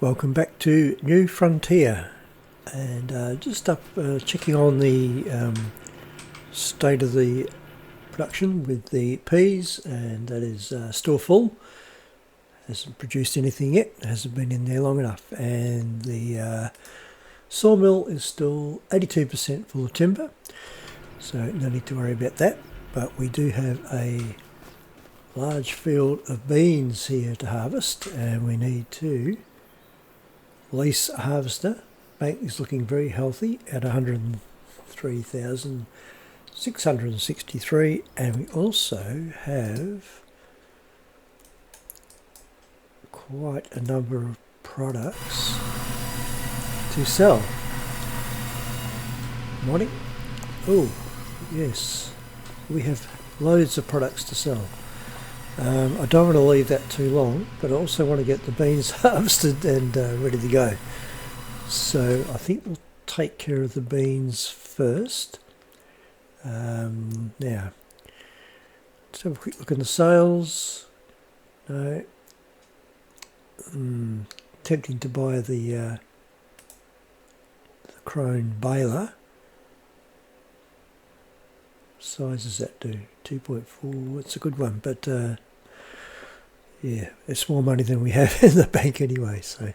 Welcome back to New Frontier, and just up checking on the state of the production with the peas, and that is still full. Hasn't produced anything yet, hasn't been in there long enough, and the sawmill is still 82% full of timber, so no need to worry about that. But we do have a large field of beans here to harvest, and we need to lease a harvester. Bank is looking very healthy at 103,663, and we also have quite a number of products to sell. Morning. Oh yes, we have loads of products to sell. I don't want to leave that too long, but I also want to get the beans harvested and ready to go. So I think we'll take care of the beans first. Now, let's have a quick look at the sales. No. Tempting to buy the Krone baler. Size does that do? 2.4. It's a good one, but yeah, it's more money than we have in the bank anyway. So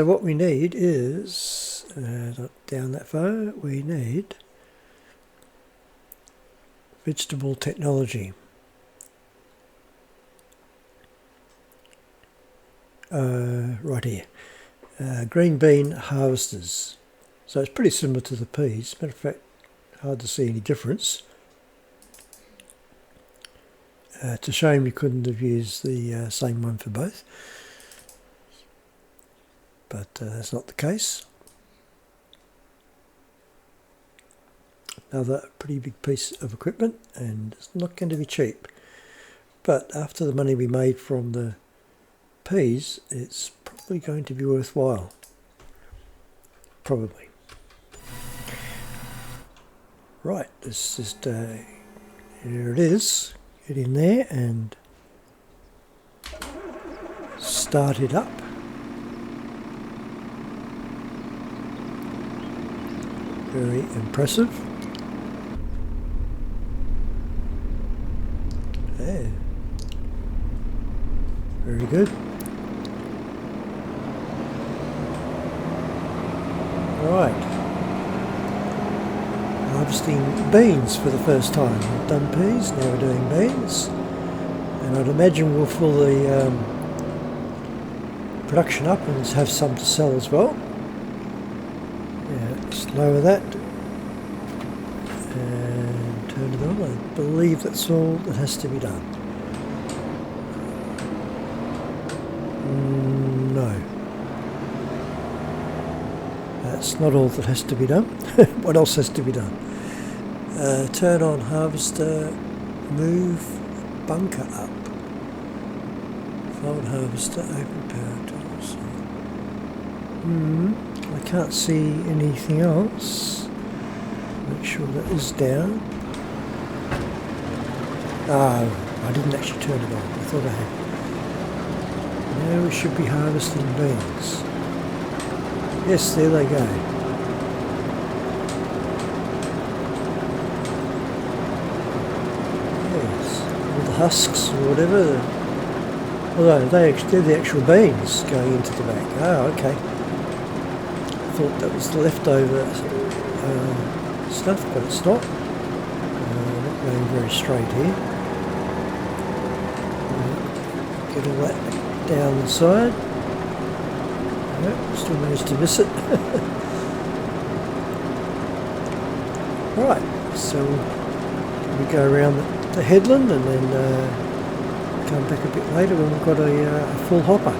what we need is not down that far. We need vegetable technology. Right here, green bean harvesters. So it's pretty similar to the peas. Matter of fact, hard to see any difference. It's a shame you couldn't have used the same one for both, but that's not the case. Another pretty big piece of equipment, and it's not going to be cheap, but after the money we made from the peas, it's probably going to be worthwhile. Probably. Right, let's just, here it is, get in there and start it up. Very impressive. Yeah. Very good. Right. Harvesting beans for the first time. We've done peas, now we're doing beans, and I'd imagine we'll fill the production up and have some to sell as well. Yeah, just lower that and turn it on. I believe that's all that has to be done. No, that's not all that has to be done. What else has to be done? Turn on harvester, move bunker up, fold harvester, open power tools. I can't see anything else. Make sure that is down. Oh, I didn't actually turn it on. I thought I had. Now we should be harvesting beans. Yes, there they go. Husks or whatever, although they're the actual beans going into the bag. Oh, okay. I thought that was the leftover stuff, but it's not. Not going very straight here. Get all that down the side. No, still managed to miss it. Right, so we go around the headland and then come back a bit later when we've got a full hopper.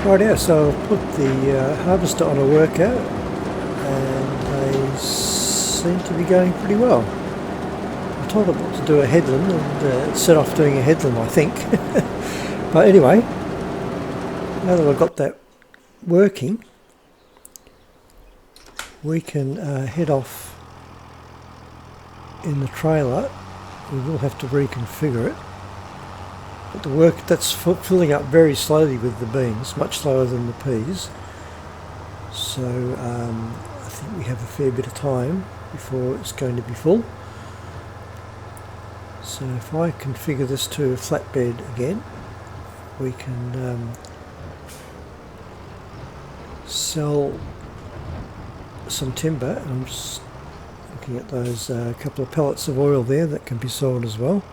Right now, so I've put the harvester on a worker and they seem to be going pretty well. I told them not to do a headland and set off doing a headland, I think. But anyway, now that I've got that working, we can head off in the trailer. We will have to reconfigure it. But the work that's filling up very slowly with the beans, much slower than the peas. So I think we have a fair bit of time before it's going to be full. So if I configure this to a flatbed again, we can sell some timber. I'm just looking at those couple of pellets of oil there that can be sold as well.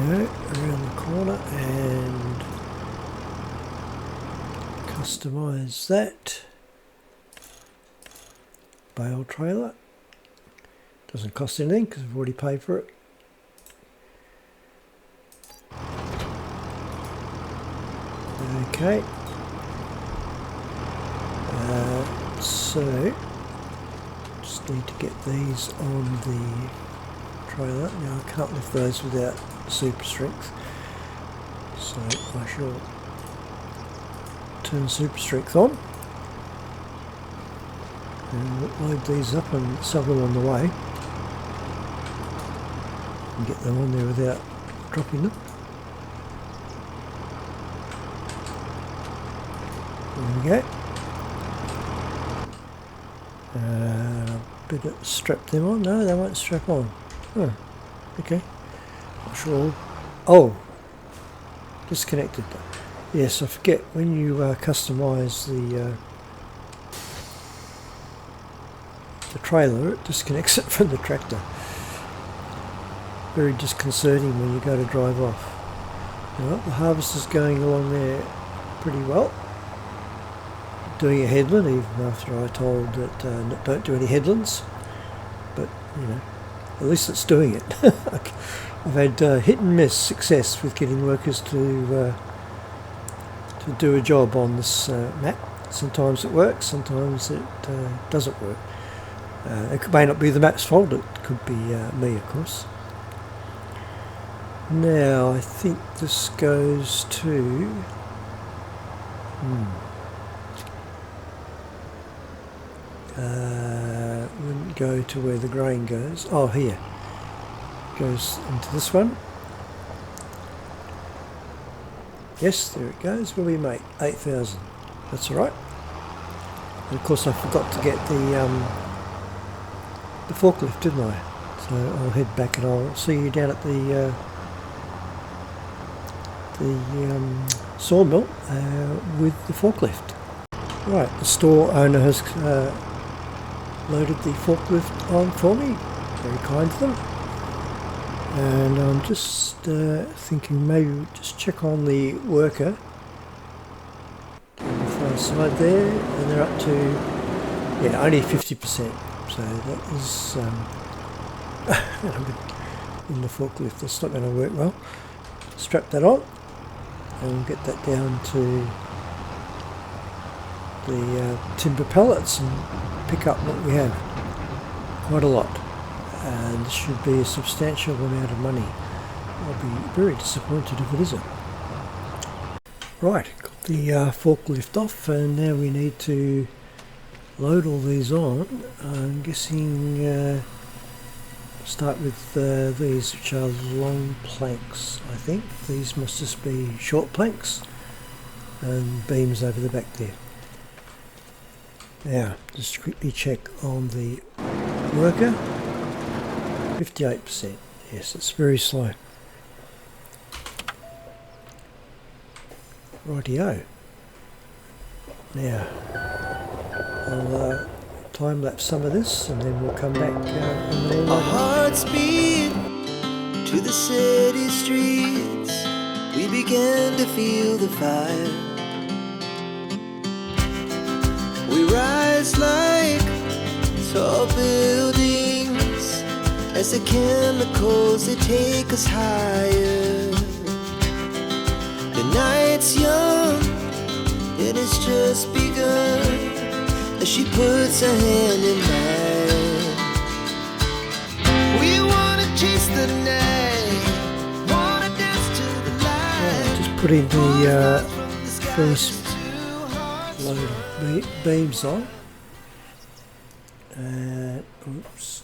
Around the corner and customize that. Bale trailer. Doesn't cost anything because we've already paid for it. Okay. So just need to get these on the trailer. Now I can't lift those without super strength, so I shall turn super strength on and load these up and sell them on the way and get them on there without dropping them. There we go. Better strap them on. No, they won't strap on. Oh, okay. Not sure. Oh, disconnected. Yes, I forget when you customise the trailer, it disconnects it from the tractor. Very disconcerting when you go to drive off. Well, the harvester's going along there pretty well. Doing a headland, even after I told that don't do any headlands, but you know, at least it's doing it. I've had hit and miss success with getting workers to do a job on this map. Sometimes it works, sometimes it doesn't work. It may not be the map's fault, it could be me, of course. Now I think this goes to wouldn't go to where the grain goes. Oh, here. Goes into this one. Yes, there it goes. Will be mate 8,000. That's all right. And of course, I forgot to get the forklift, didn't I? So I'll head back and I'll see you down at the sawmill with the forklift. Right, the store owner has loaded the forklift on for me. Very kind of them. And I'm just thinking maybe just check on the worker on the far side there, and they're up to only 50%. So that is in the forklift. That's not going to work well. Strap that on, and we'll get that down to the timber pallets and pick up what we have. Quite a lot. And this should be a substantial amount of money. I'll be very disappointed if it isn't. Right, got the forklift off, and now we need to load all these on. I'm guessing start with these, which are long planks, I think. These must just be short planks and beams over the back there. Now, just quickly check on the worker. 58%. Yes, it's very slow. Rightio. Now, I'll time lapse some of this, and then we'll come back. Our hearts beat to the city streets. We began to feel the fire. We rise like tall buildings as the chemicals, they take us higher. The night's young and it's just begun as she puts her hand in mine. We wanna chase the night, wanna dance to the light. Just putting the first load of beams on. Oops.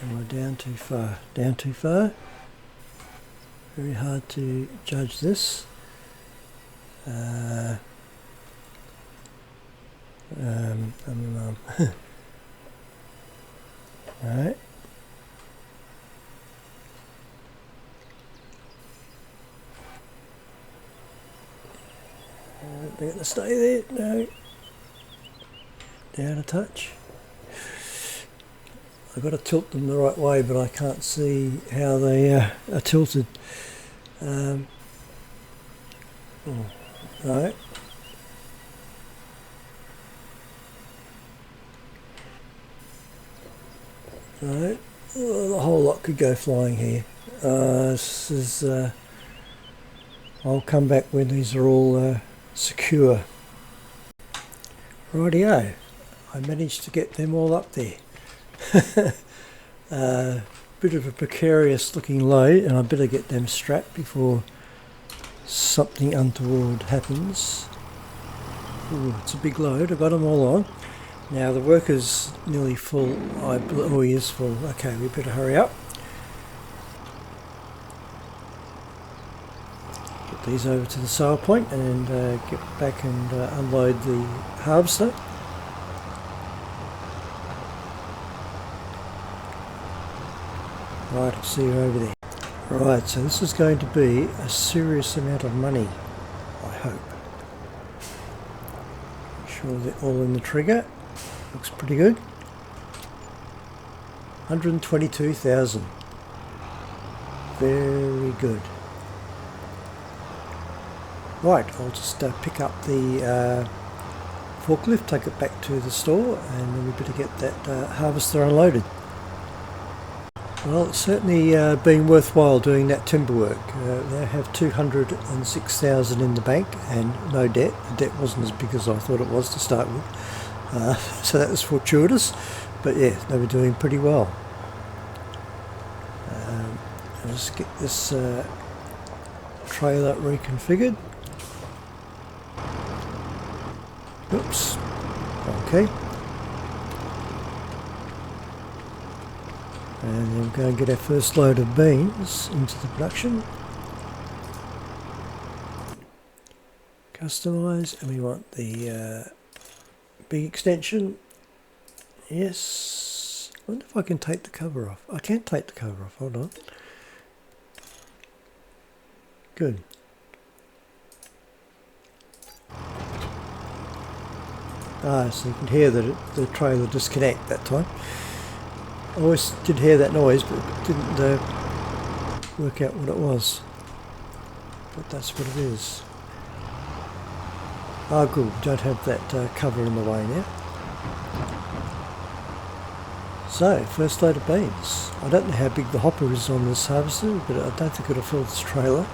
Am I down too far? Down too far? Very hard to judge this. Alright. They're going to stay there. No. Down a touch. I've got to tilt them the right way, but I can't see how they are tilted. Right. Right. Oh, the whole lot could go flying here. This is. I'll come back when these are all secure. Rightio. I managed to get them all up there. Bit of a precarious looking load, and I better get them strapped before something untoward happens. Ooh, it's a big load. I've got them all on. Now the worker's nearly full. Oh, he is full. Okay, we better hurry up. Get these over to the sale point and get back and unload the harvester. Right, I'll see you over there. Right, so this is going to be a serious amount of money, I hope. Make sure they're all in the trigger. Looks pretty good. 122,000. Very good. Right, I'll just pick up the forklift, take it back to the store, and then we better get that harvester unloaded. Well, it's certainly been worthwhile doing that timber work. They have 206,000 in the bank and no debt. The debt wasn't as big as I thought it was to start with, so that was fortuitous. But yeah, they were doing pretty well. I'll just get this trailer reconfigured. Oops. Okay. And then we're going to get our first load of beans into the production. Customize, and we want the big extension. Yes. I wonder if I can take the cover off. I can't take the cover off. Hold on. Good. Ah, so you can hear that the trailer disconnect that time. I always did hear that noise, but didn't work out what it was. But that's what it is. Ah, good. Don't have that cover in the way now. So, first load of beans. I don't know how big the hopper is on this harvester, but I don't think it'll fill this trailer.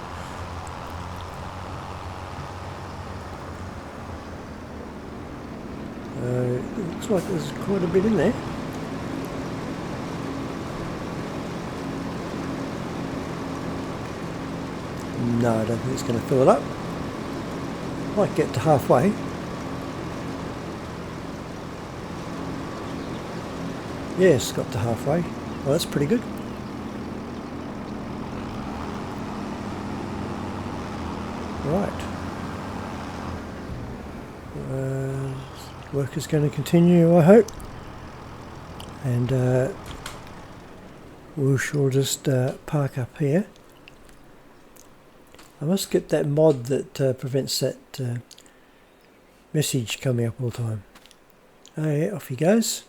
It looks like there's quite a bit in there. No, I don't think it's going to fill it up. Might get to halfway. Yes, got to halfway. Well, that's pretty good. Right. Work is going to continue, I hope. And we shall just park up here. I must get that mod that prevents that message coming up all the time. Oh yeah, off he goes.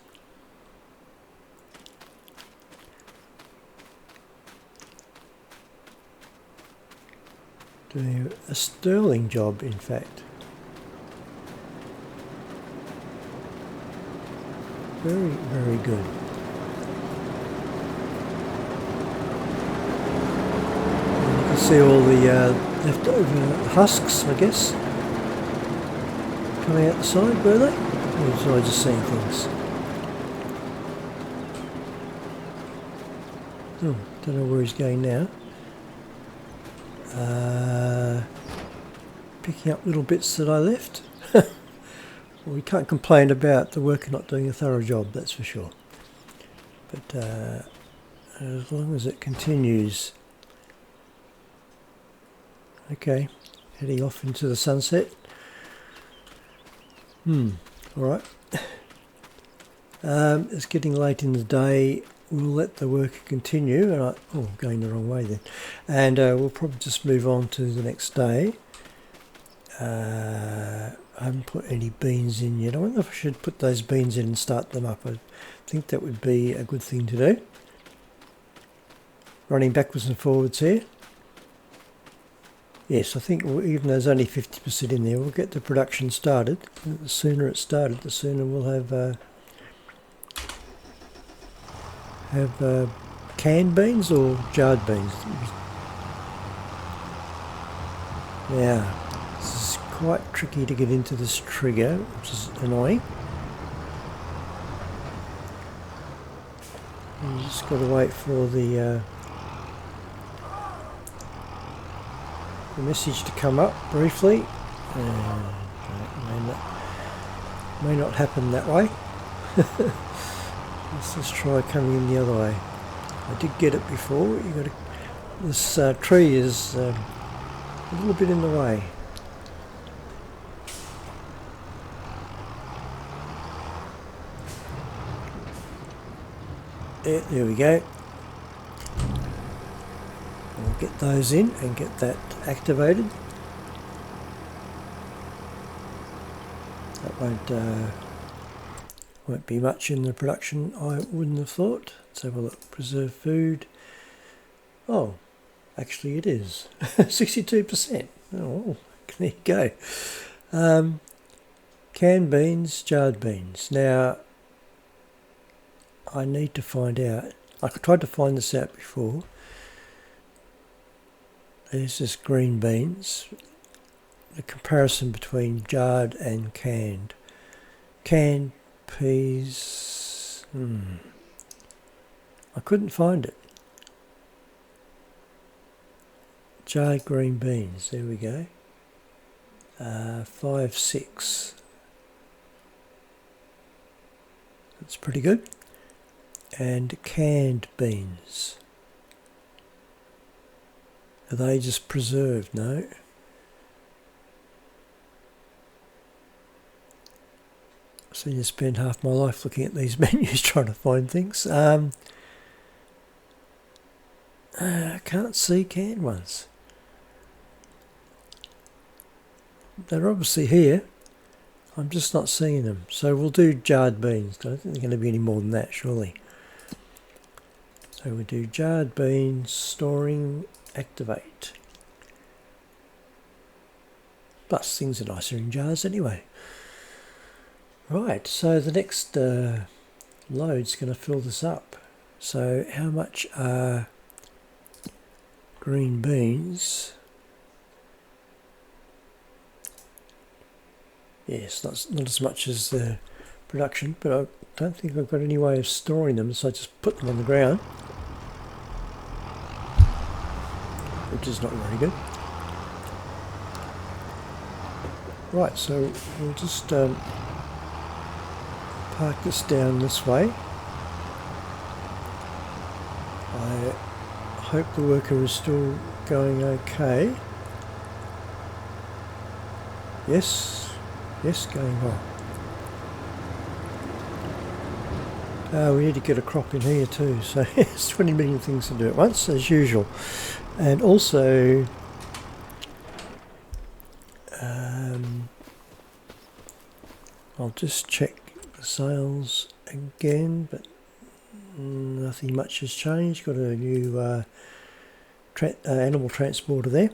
Doing a sterling job, in fact. Very, very good. see all the leftover husks, I guess, coming out the side, were they? Or was I just seeing things? Oh, don't know where he's going now. Picking up little bits that I left. Well, we can't complain about the worker not doing a thorough job, that's for sure. But as long as it continues. Okay, heading off into the sunset. Alright. It's getting late in the day. We'll let the worker continue. And going the wrong way then. And we'll probably just move on to the next day. I haven't put any beans in yet. I wonder if I should put those beans in and start them up. I think that would be a good thing to do. Running backwards and forwards here. Yes, I think even though there's only 50% in there, we'll get the production started. The sooner it's started, the sooner we'll have canned beans or jarred beans. Now, this is quite tricky to get into this trigger, which is annoying. You just got to wait for the message to come up briefly. May not happen that way. Let's just try coming in the other way. I did get it before. This tree is a little bit in the way. There we go. We'll get those in and get that activated. That won't be much in the production, I wouldn't have thought. Let's have a look. Preserve food. Oh, actually it is. 62%. Oh, there you go. Canned beans, jarred beans. Now, I need to find out. I tried to find this out before. There's just green beans. The comparison between jarred and canned. Canned peas. I couldn't find it. Jarred green beans. There we go. 5-6. That's pretty good. And canned beans. Are they just preserved? No. I seem to spend half my life looking at these menus trying to find things. I can't see canned ones. They're obviously here. I'm just not seeing them. So we'll do jarred beans. I don't think there's going to be any more than that, surely. So we do jarred beans, storing, activate. Plus things are nicer in jars anyway. Right, so the next load's going to fill this up. So how much are green beans? Yes, not as much as the production, but I don't think I've got any way of storing them, so I just put them on the ground, which is not very good. Right, so we'll just park this down this way. I hope the worker is still going okay. Yes, going well. We need to get a crop in here too, so it's 20 million things to do at once, as usual. And also, I'll just check the sales again, but nothing much has changed. Got a new animal transporter there.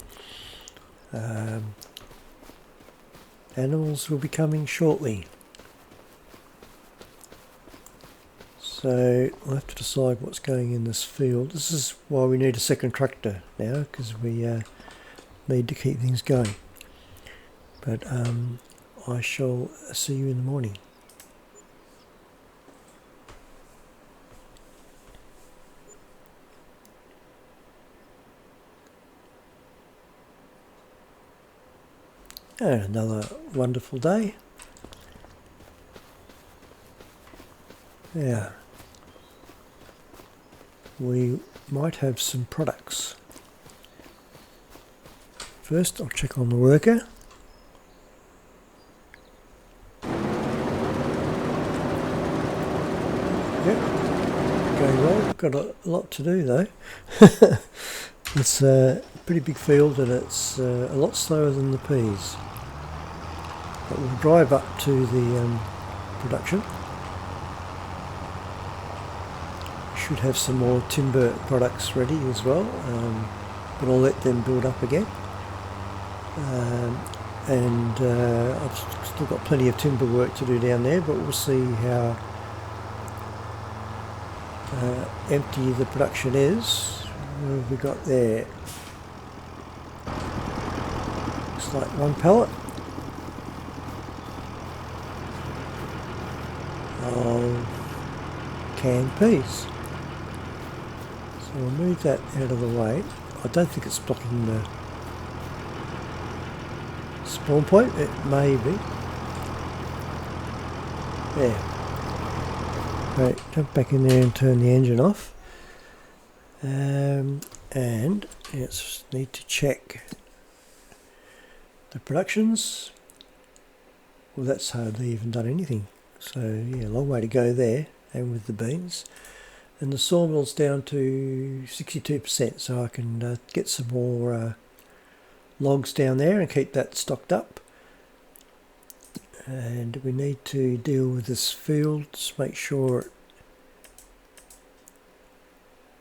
Animals will be coming shortly. So we'll have to decide what's going in this field. This is why we need a second tractor now, because we need to keep things going. But I shall see you in the morning. And another wonderful day. Yeah, we might have some products. First, I'll check on the worker. Yep, going well. Got a lot to do though. It's a pretty big field and it's a lot slower than the peas. But we'll drive up to the production. Should have some more timber products ready as well, but I'll let them build up again. I've still got plenty of timber work to do down there, but we'll see how empty the production is. What have we got there? Looks like one pallet of canned peas. So we'll move that out of the way. I don't think it's blocking the spawn point. It may be. There. Right, jump back in there and turn the engine off. And let's need to check the productions. Well, that's hardly even done anything. So yeah, a long way to go there, and with the beans. And the sawmill's down to 62%, so I can get some more logs down there and keep that stocked up. And we need to deal with this field, just make sure it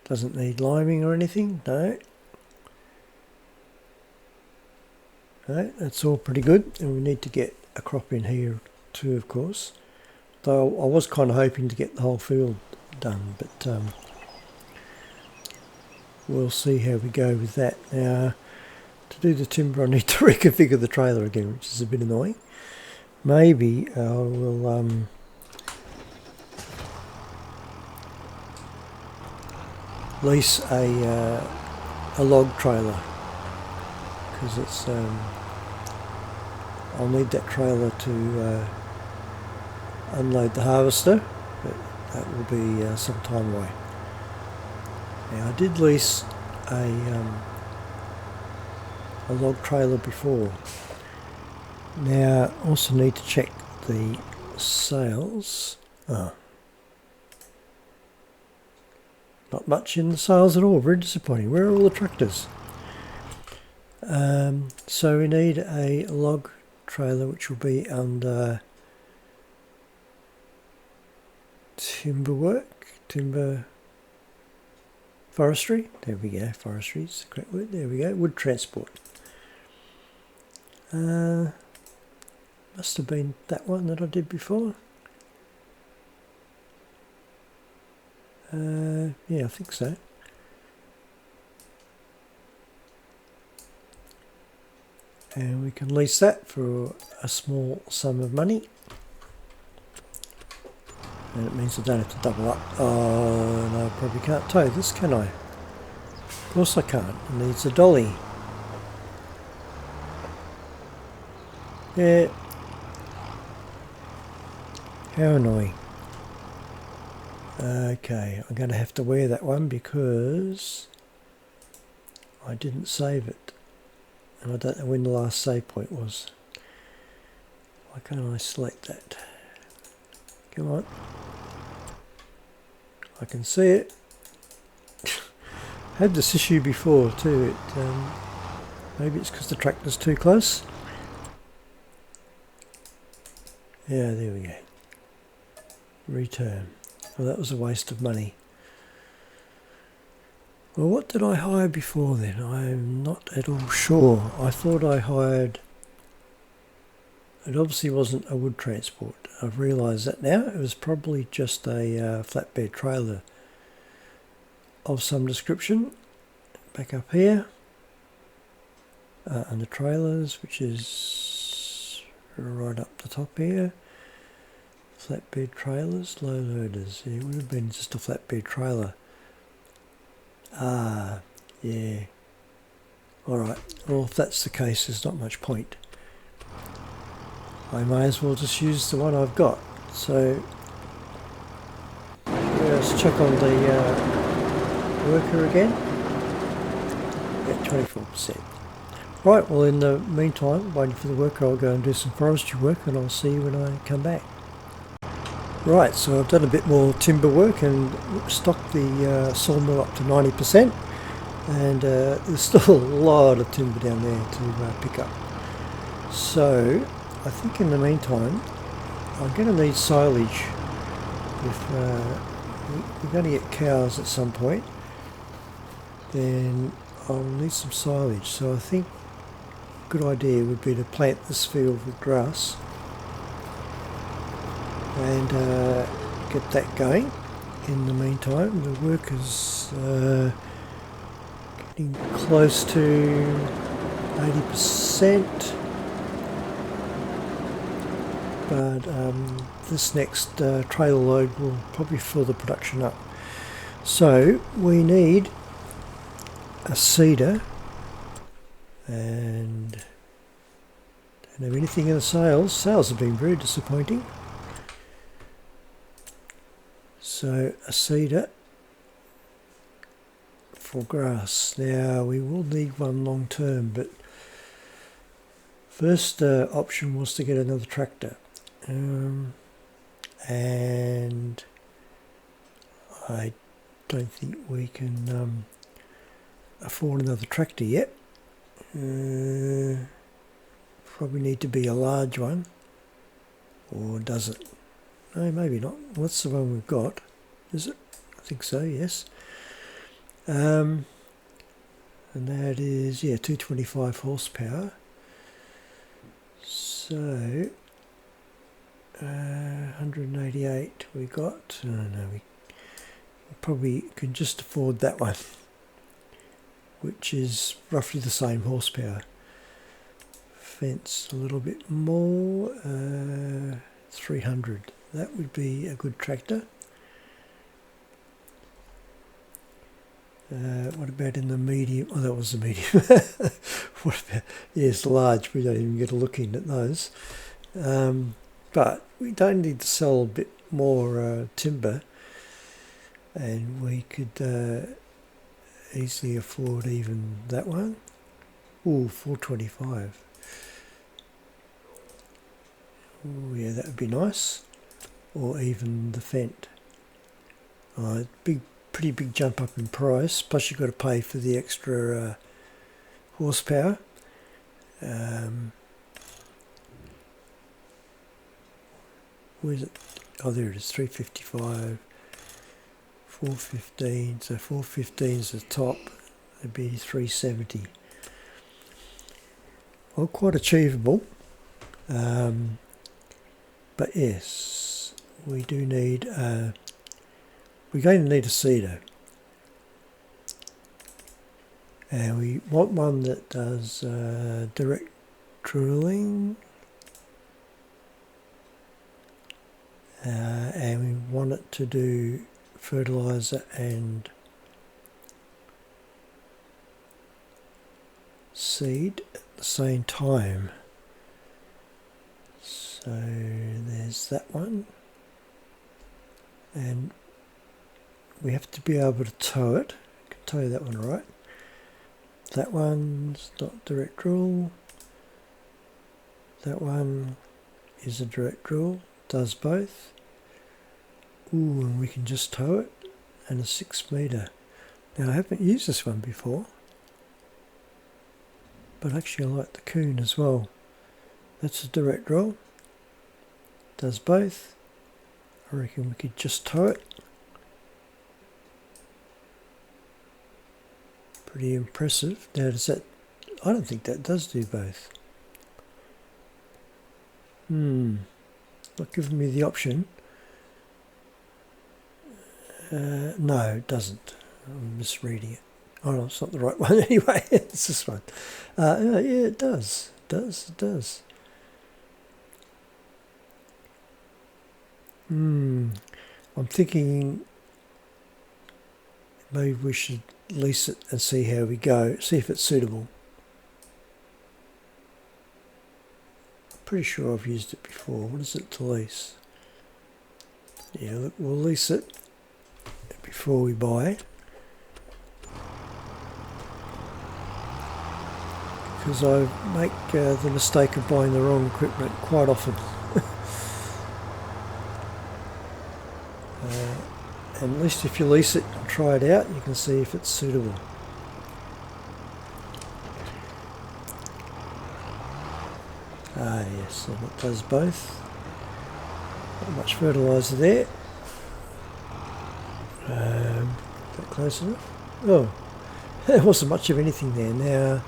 doesn't need liming or anything. No, that's all pretty good. And we need to get a crop in here too, of course. Though I was kind of hoping to get the whole field done, but we'll see how we go with that. Now, to do the timber I need to reconfigure the trailer again, which is a bit annoying. Maybe I will lease a log trailer, because it's I'll need that trailer to unload the harvester, but that will be some time away. Now, I did lease a log trailer before. Now, also need to check the sales. Oh. Not much in the sales at all, very disappointing. Where are all the tractors? So we need a log trailer which will be under timber forestry. There we go, forestry is the correct word. There we go, wood transport. Must have been that one that I did before. Yeah, I think so. And we can lease that for a small sum of money. And it means I don't have to double up. Oh, no, I probably can't tow this, can I? Of course I can't. It needs a dolly. Yeah. How annoying. Okay, I'm going to have to wear that one because I didn't save it. And I don't know when the last save point was. Why can't I select that? Come on. I can see it. Had this issue before too. Maybe it's because the tractor's too close. Yeah, there we go. Return. Well, that was a waste of money. Well, what did I hire before then? I'm not at all sure. I thought I hired it obviously wasn't a wood transport. I've realised that now. It was probably just a flatbed trailer of some description. Back up here, under trailers, which is right up the top here. Flatbed trailers, low loaders. Yeah, it would have been just a flatbed trailer. Ah, yeah. Alright, well if that's the case, there's not much point. I may as well just use the one I've got. So, let's check on the worker again. Yeah, 24%. Right, well in the meantime, waiting for the worker, I'll go and do some forestry work and I'll see you when I come back. Right, so I've done a bit more timber work and stocked the sawmill up to 90%, and there's still a lot of timber down there to pick up. So I think in the meantime I'm going to need silage. If we're going to get cows at some point, then I'll need some silage. So I think a good idea would be to plant this field with grass and get that going. In the meantime, the workers getting close to 80%, but this next trailer load will probably fill the production up. So we need a seeder, and don't have anything in the sales. Sales have been very disappointing. So a seeder for grass. Now we will need one long term, but first option was to get another tractor, and I don't think we can afford another tractor yet. Probably need to be a large one, or does it? No, maybe not. What's the one we've got? Is it? I think so, yes. And that is, yeah, 225 horsepower. So 188 we got. No, we probably can just afford that one, which is roughly the same horsepower. Fence a little bit more, 300. That would be a good tractor. What about in the medium? Oh, that was the medium. What about, yes, large. We don't even get a look in at those. But we don't need to sell a bit more timber, and we could easily afford even that one. Ooh, 425. Ooh, yeah, that would be nice. Or even the Fendt. Pretty big jump up in price, plus you've got to pay for the extra horsepower. Where is it? Oh, there it is, 355, 415, so 415 is the top, it'd be 370. Well, quite achievable, but yes, we do need we're going to need a seeder, and we want one that does direct drilling, and we want it to do fertilizer and seed at the same time. So there's that one, and we have to be able to tow it. I can tow that one, right? That one's not direct drill. That one is a direct drill, does both. Ooh, and we can just tow it, and a 6 metre. Now I haven't used this one before, but actually I like the Kuhn as well. That's a direct drill, does both. I reckon we could just tow it. Pretty impressive. Now does that, I don't think that does do both. Not giving me the option. No, it doesn't. I'm misreading it. Oh no, it's not the right one anyway. It's this one. Yeah, it does. It does. I'm thinking maybe we should lease it and see how we go. See if it's suitable. I'm pretty sure I've used it before. What is it to lease? Yeah, look, we'll lease it before we buy it. Because I make the mistake of buying the wrong equipment quite often. And at least if you lease it and try it out, you can see if it's suitable. Ah yes, and it does both. Not much fertiliser there. Is that close enough? Oh, there wasn't much of anything there. Now,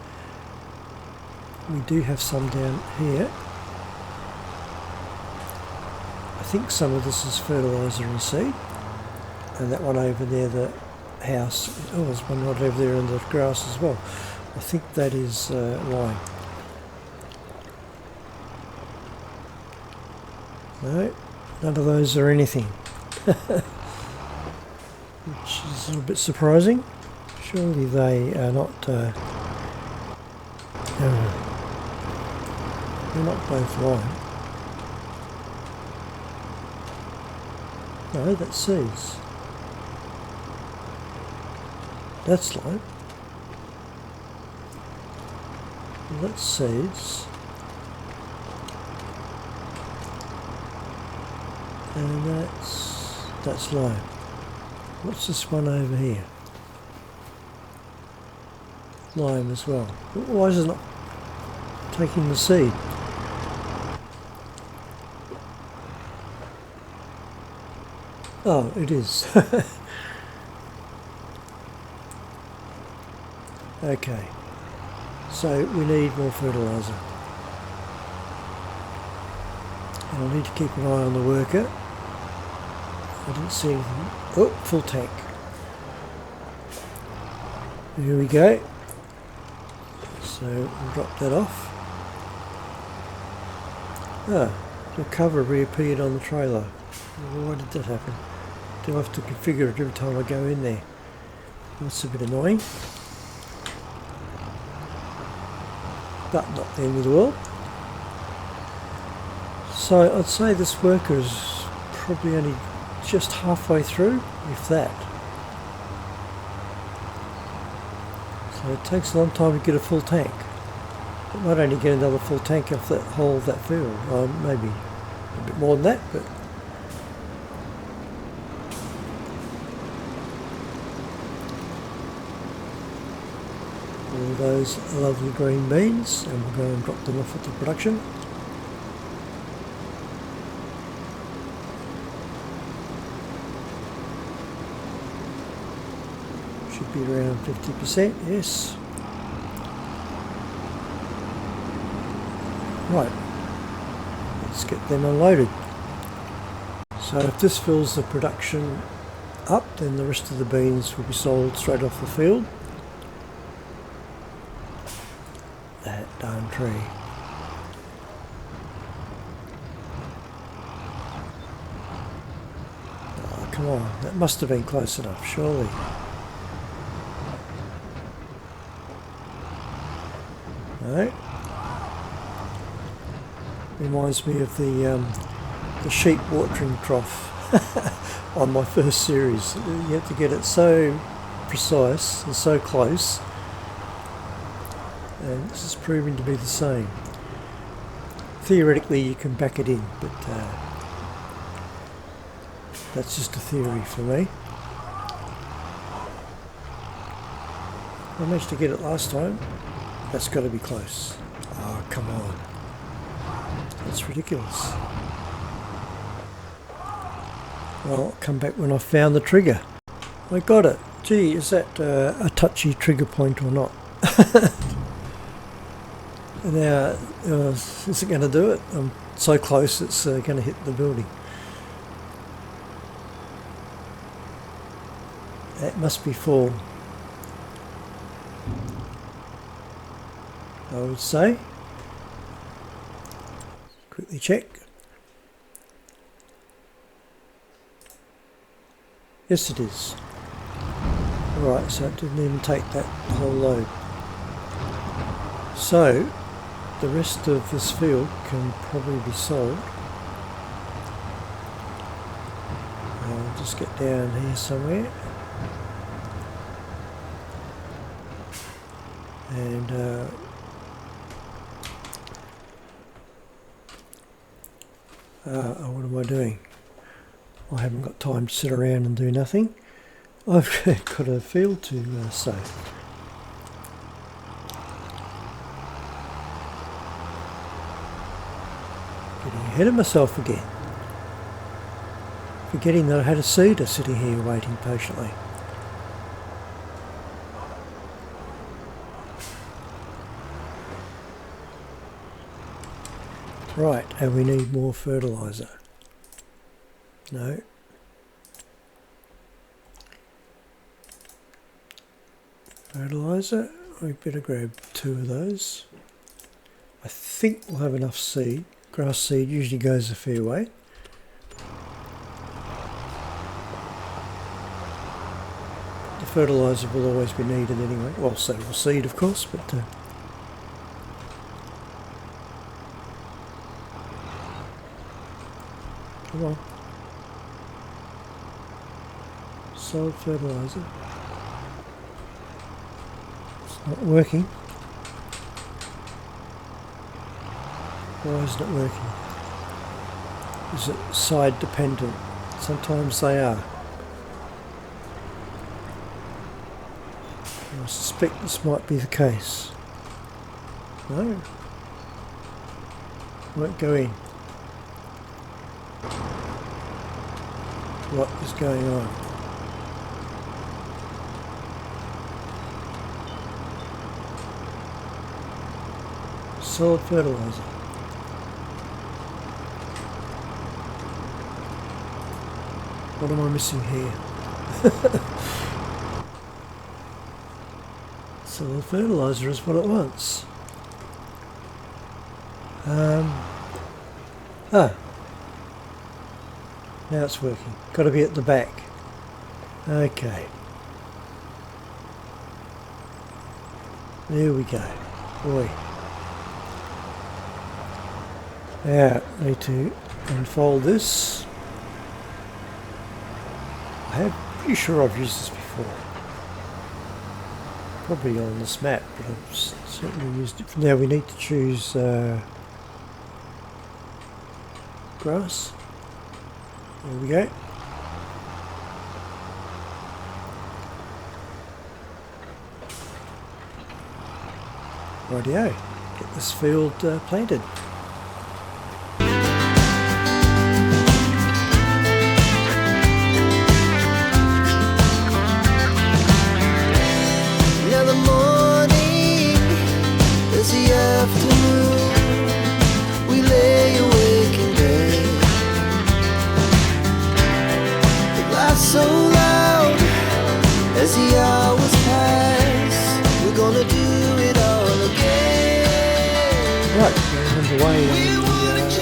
we do have some down here. I think some of this is fertiliser and seed. And that one over there, the house, oh, there's one right over there in the grass as well. I think that is lime. No, none of those are anything. Which is a little bit surprising. Surely they are not, they're not both lime. No, that's seeds. That's lime. Well, that's seeds. And that's lime. What's this one over here? Lime as well. Why is it not taking the seed? Oh, it is. Okay, so we need more fertiliser. And I'll need to keep an eye on the worker. I didn't see anything. Oh, full tank. Here we go. So we'll drop that off. Ah, the cover reappeared on the trailer. Why did that happen? Do I have to configure it every time I go in there? That's a bit annoying. But not the end of the world. So I'd say this worker is probably only just halfway through, if that. So it takes a long time to get a full tank. It might only get another full tank off that whole of that field. Maybe a bit more than that, but all those lovely green beans, and we'll go and drop them off at the production. Should be around 50%, yes. Right, let's get them unloaded. So if this fills the production up, then the rest of the beans will be sold straight off the field. That darn tree. Oh, come on, that must have been close enough, surely. No. Reminds me of the sheep watering trough on my first series. You have to get it so precise and so close. And this is proving to be the same. Theoretically you can back it in, but that's just a theory for me. I managed to get it last time. That's got to be close. Oh, come on. That's ridiculous. Well, I'll come back when I've found the trigger. I got it. Gee, is that a touchy trigger point or not? Now, is it going to do it? I'm so close it's going to hit the building. That must be full, I would say. Quickly check. Yes, it is. Right, so it didn't even take that whole load. So the rest of this field can probably be sold. I'll just get down here somewhere. And what am I doing? I haven't got time to sit around and do nothing. I've got a field to sow. Getting ahead of myself again. Forgetting that I had a seeder sitting here waiting patiently. Right, and we need more fertiliser. No. Fertiliser, we better grab 2 of those. I think we'll have enough seed. Grass seed usually goes a fair way. The fertiliser will always be needed anyway. Well, so will seed of course, but come on. Solid fertiliser. It's not working. Why isn't it working? Is it side dependent? Sometimes they are. I suspect this might be the case. No. Won't go in. What is going on? Solid fertiliser. What am I missing here? Solid fertiliser is what it wants. Now it's working. Got to be at the back. Okay. There we go. Boy. Now, I need to unfold this. I'm pretty sure I've used this before. Probably on this map, but I've certainly used it. Now we need to choose grass. There we go. Rightio, get this field planted. Now the morning is the afternoon. We lay awake in bed. The laughs so loud as the hours pass. We're gonna do it all again. Right, we're underway on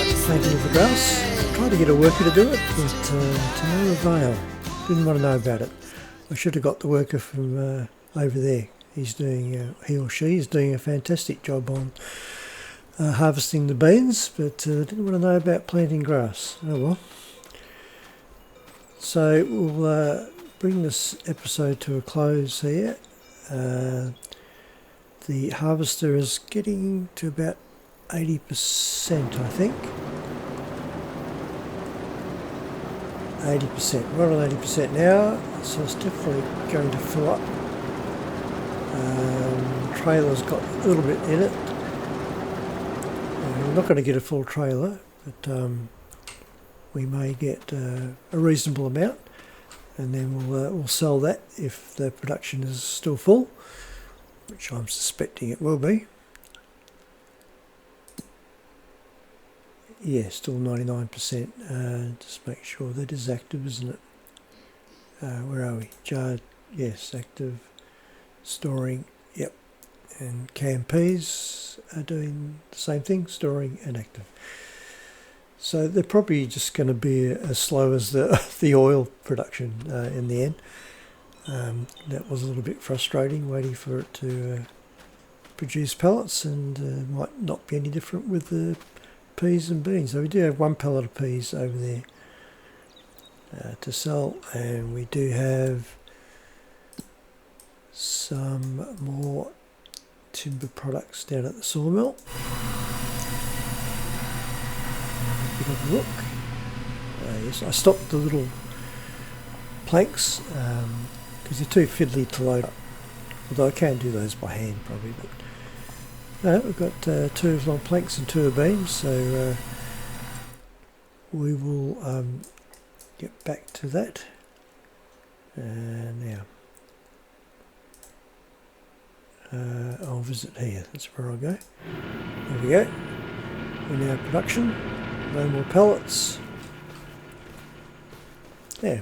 the planting of the grass. Tried to get a worker to do it, but to no avail. Didn't want to know about it. I should have got the worker from over there. He's doing, he or she is doing a fantastic job on harvesting the beans, but didn't want to know about planting grass. Oh well. So we'll bring this episode to a close here. The harvester is getting to about 80%, I think. 80%. We're on 80% now, so it's definitely going to fill up. Trailer's got a little bit in it. We're not going to get a full trailer, but we may get a reasonable amount, and then we'll sell that if the production is still full, which I'm suspecting it will be. Yeah, still 99%. Just make sure that is active, isn't it? Where are we? Jar, yes, active, storing, yep. And canned peas are doing the same thing, storing and active. So they're probably just going to be as slow as the oil production in the end. That was a little bit frustrating, waiting for it to produce pellets, and might not be any different with the peas and beans. So we do have one pellet of peas over there to sell, and we do have some more timber products down at the sawmill. Bit of a look. Yes, I stopped the little planks because they're too fiddly to load up. Although I can do those by hand probably, but no, we've got 2 of long planks and 2 of beams, so we will get back to that now. I'll visit here, that's where I'll go. There we go. We're now production, no more pellets. Yeah.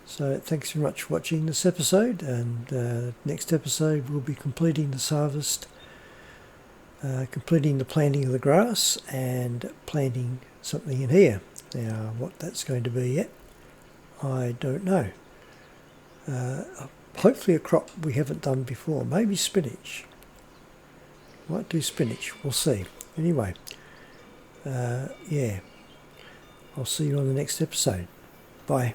So thanks very much for watching this episode, and next episode we'll be completing this harvest, completing the planting of the grass and planting something in here. Now what that's going to be yet, I don't know. Hopefully a crop we haven't done before, maybe spinach. Might do spinach, we'll see. Anyway, yeah, I'll see you on the next episode. Bye.